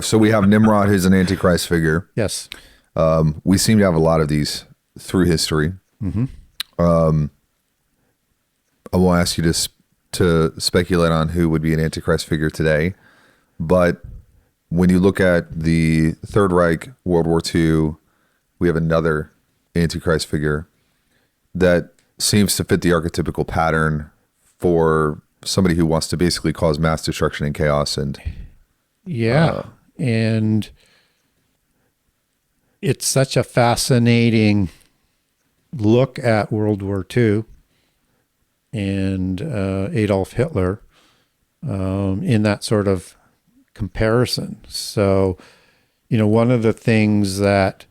So we have Nimrod, who's an Antichrist figure. Yes. We seem to have a lot of these through history. Mm-hmm. I won't ask you to speculate on who would be an Antichrist figure today, but when you look at the Third Reich, World War II, we have another Antichrist figure that seems to fit the archetypical pattern for somebody who wants to basically cause mass destruction and chaos. And and it's such a fascinating look at World War II and Adolf Hitler in that sort of comparison. So, one of the things that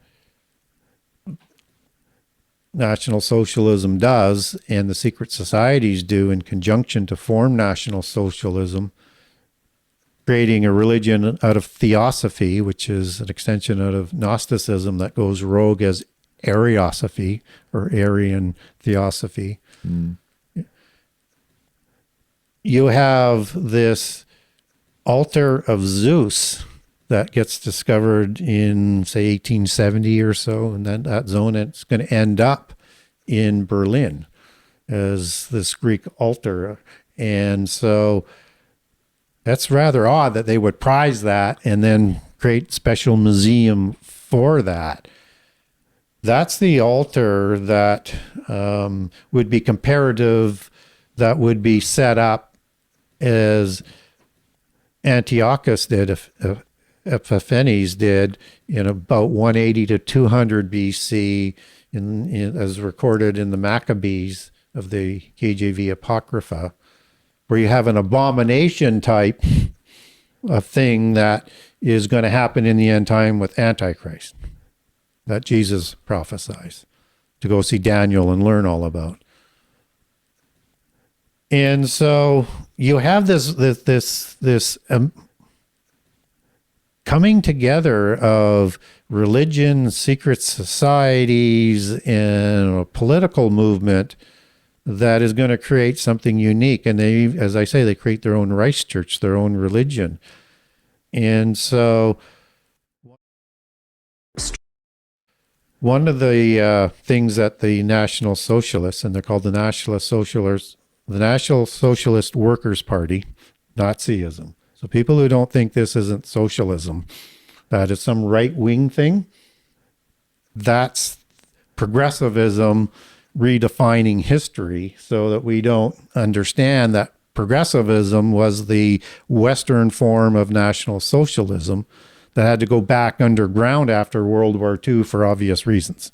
National Socialism does and the secret societies do in conjunction to form National Socialism, creating a religion out of theosophy, which is an extension out of Gnosticism that goes rogue as Ariosophy or Arian theosophy. Mm. You have this altar of Zeus that gets discovered in, say, 1870 or so, and then that zone, it's going to end up in Berlin as this Greek altar. And so that's rather odd that they would prize that and then create special museum for that. That's the altar that would be comparative, that would be set up as Antiochus did, Epiphanes did in about 180 to 200 BC, as recorded in the Maccabees of the KJV Apocrypha, where you have an abomination type of thing that is going to happen in the end time with Antichrist, that Jesus prophesies, to go see Daniel and learn all about. And so you have this coming together of religion, secret societies, and a political movement that is going to create something unique. And they, as I say, they create their own Reichschurch, their own religion. And so one of the things that the National Socialists, and they're called the National Socialist Workers' Party, Nazism. So people who don't think this isn't socialism, that is some right-wing thing, that's progressivism redefining history so that we don't understand that progressivism was the Western form of National Socialism that had to go back underground after World War II for obvious reasons,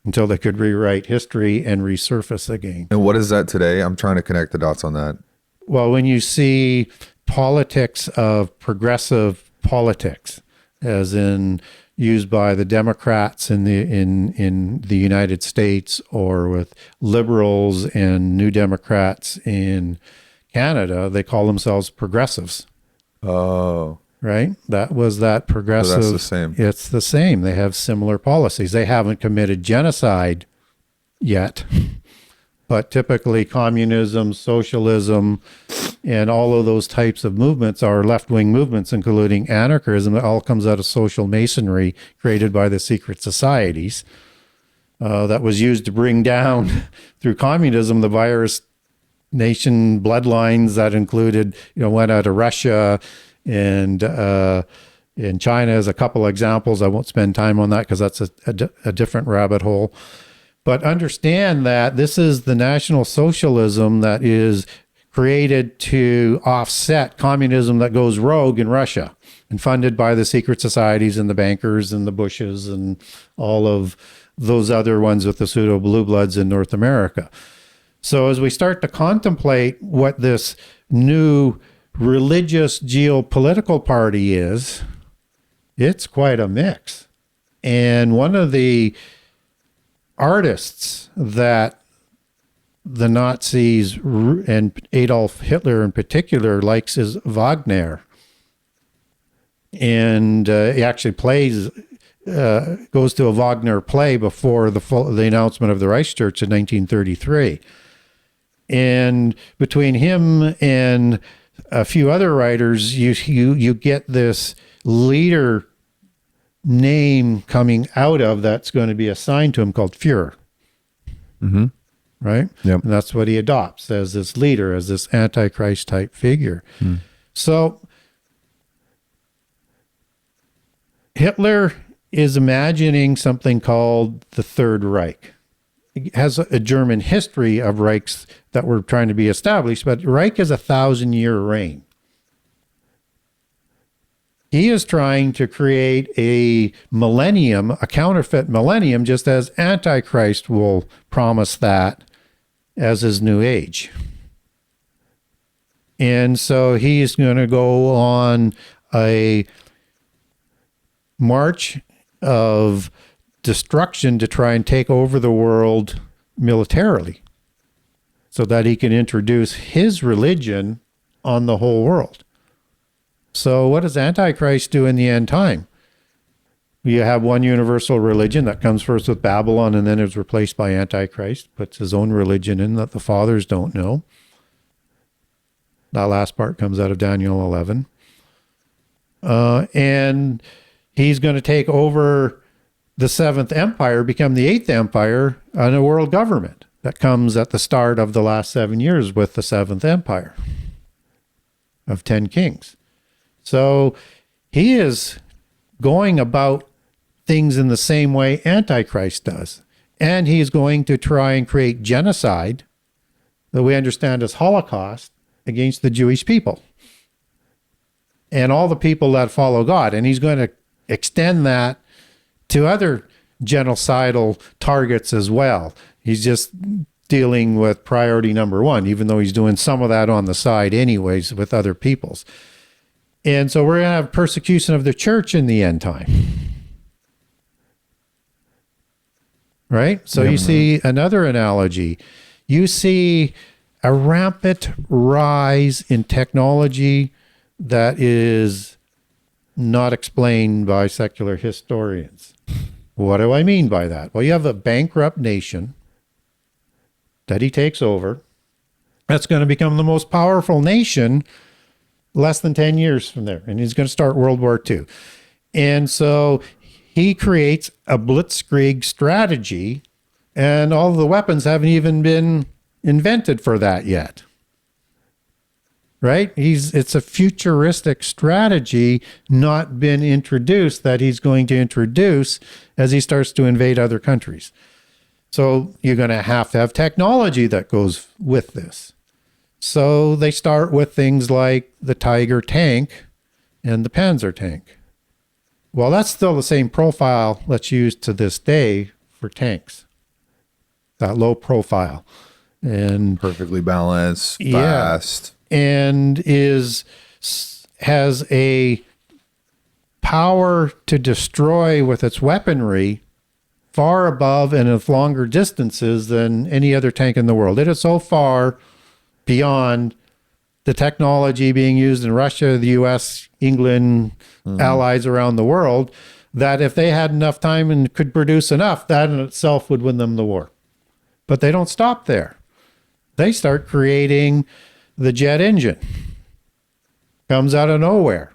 until they could rewrite history and resurface again. And what is that today? I'm trying to connect the dots on that. Well, when you see politics of progressive politics, as in used by the Democrats in the United States, or with liberals and New Democrats in Canada, they call themselves progressives. Oh. Right? That was that progressive. So that's the same. It's the same. They have similar policies. They haven't committed genocide yet, but typically communism, socialism, and all of those types of movements are left-wing movements, including anarchism. It all comes out of social masonry created by the secret societies that was used to bring down, through communism, the virus nation bloodlines that included, went out of Russia and in China as a couple of examples. I won't spend time on that because that's a different rabbit hole. But understand that this is the National Socialism that is created to offset communism that goes rogue in Russia and funded by the secret societies and the bankers and the Bushes and all of those other ones with the pseudo blue bloods in North America. So as we start to contemplate what this new religious geopolitical party is, it's quite a mix. And one of the artists that the Nazis and Adolf Hitler in particular likes is Wagner. And he actually goes to a Wagner play before the announcement of the Reichschurch in 1933. And between him and a few other writers, you get this leader name coming out of that's going to be assigned to him called Führer. Mm-hmm. Right? Yep. And that's what he adopts as this leader, as this Antichrist type figure. So Hitler is imagining something called the Third Reich. It has a German history of Reichs that were trying to be established, but Reich is a 1,000-year reign. He is trying to create a millennium, a counterfeit millennium, just as Antichrist will promise that as his new age. And so he's going to go on a march of destruction to try and take over the world militarily so that he can introduce his religion on the whole world. So what does Antichrist do in the end time? You have one universal religion that comes first with Babylon and then is replaced by Antichrist, puts his own religion in that the fathers don't know. That last part comes out of Daniel 11. And he's going to take over the Seventh Empire, become the Eighth Empire, and a world government that comes at the start of the last 7 years with the Seventh Empire of 10 kings. So he is going about things in the same way Antichrist does. And he's going to try and create genocide that we understand as Holocaust against the Jewish people and all the people that follow God. And he's going to extend that to other genocidal targets as well. He's just dealing with priority number one, even though he's doing some of that on the side anyways with other peoples. And so we're going to have persecution of the church in the end time. Right? So you see another analogy. You see a rampant rise in technology that is not explained by secular historians. What do I mean by that? Well, you have a bankrupt nation that he takes over. That's going to become the most powerful nation less than 10 years from there. And he's going to start World War II. And so he creates a blitzkrieg strategy, and all of the weapons haven't even been invented for that yet. Right? It's a futuristic strategy not been introduced that he's going to introduce as he starts to invade other countries. So you're going to have technology that goes with this. So they start with things like the Tiger tank and the Panzer tank. Well, that's still the same profile that's used to this day for tanks. That low profile. And perfectly balanced, fast. And has a power to destroy with its weaponry far above and of longer distances than any other tank in the world. It is so far beyond the technology being used in Russia, the US, England, allies around the world, that if they had enough time and could produce enough, that in itself would win them the war. But they don't stop there. They start creating the jet engine. Comes out of nowhere.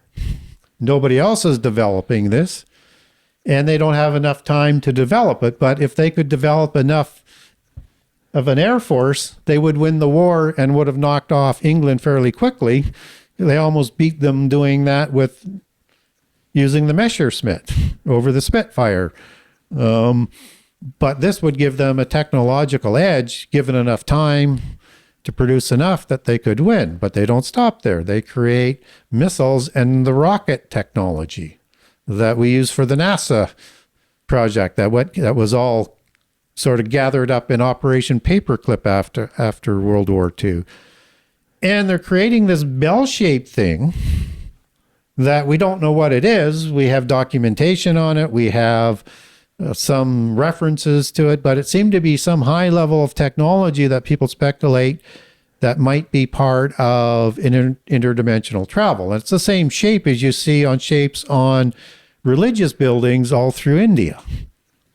Nobody else is developing this, and they don't have enough time to develop it. But if they could develop enough of an air force, they would win the war and would have knocked off England fairly quickly. They almost beat them doing that with using the Messerschmitt over the Spitfire. But this would give them a technological edge, given enough time to produce enough that they could win. But they don't stop there. They create missiles and the rocket technology that we use for the NASA project that was all sort of gathered up in Operation Paperclip after World War II. And they're creating this bell-shaped thing that we don't know what it is. We have documentation on it. We have some references to it, but it seemed to be some high level of technology that people speculate that might be part of interdimensional travel. And it's the same shape as you see on shapes on religious buildings all through India.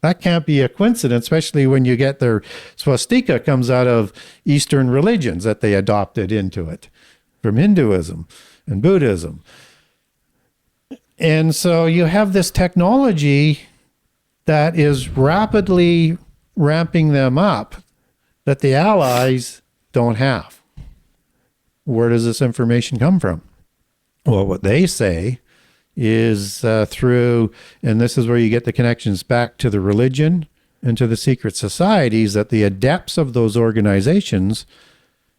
That can't be a coincidence, especially when you get their swastika comes out of Eastern religions that they adopted into it. from Hinduism and Buddhism. And so you have this technology that is rapidly ramping them up that the Allies don't have. Where does this information come from? Well, what they say is through, and this is where you get the connections back to the religion and to the secret societies, that the adepts of those organizations,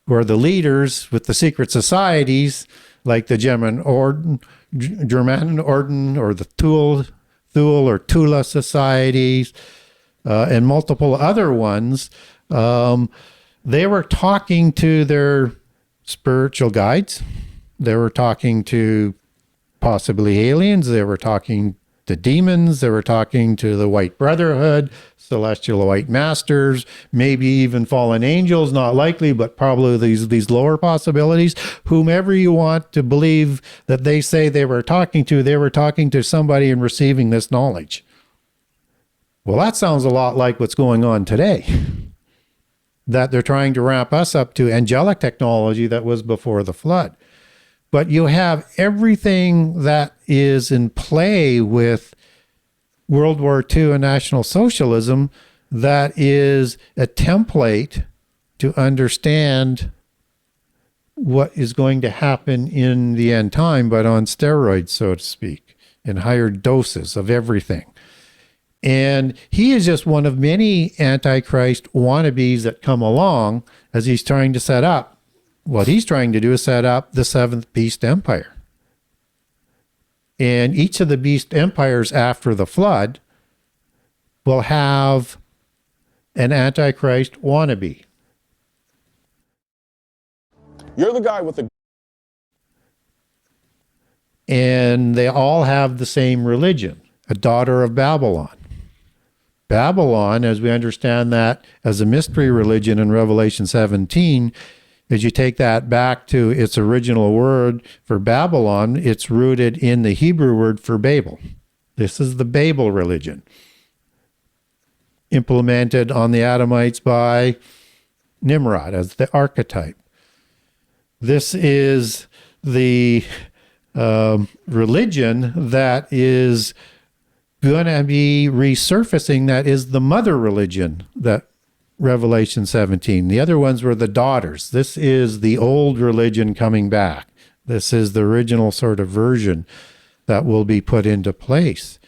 who are the leaders with the secret societies, like the German Orden, or the Thule or Tula societies, and multiple other ones, they were talking to their spiritual guides. They were talking to possibly aliens. They were talking to demons. They were talking to the White Brotherhood, celestial white masters, maybe even fallen angels, not likely, but probably these lower possibilities. Whomever you want to believe that they say they were talking to somebody and receiving this knowledge. Well, that sounds a lot like what's going on today. That they're trying to ramp us up to angelic technology that was before the flood. But you have everything that is in play with World War II and National Socialism that is a template to understand what is going to happen in the end time, but on steroids, so to speak, in higher doses of everything. And he is just one of many Antichrist wannabes that come along as he's trying to set up. What he's trying to do is set up the seventh beast empire. And each of the beast empires after the flood will have an Antichrist wannabe. You're the guy with the... And they all have the same religion, a daughter of Babylon. Babylon, as we understand that as a mystery religion in Revelation 17, as you take that back to its original word for Babylon, it's rooted in the Hebrew word for Babel. This is the Babel religion, implemented on the Adamites by Nimrod as the archetype. This is the religion that is going to be resurfacing, that is the mother religion that Revelation 17. The other ones were the daughters. This is the old religion coming back. This is the original sort of version that will be put into place.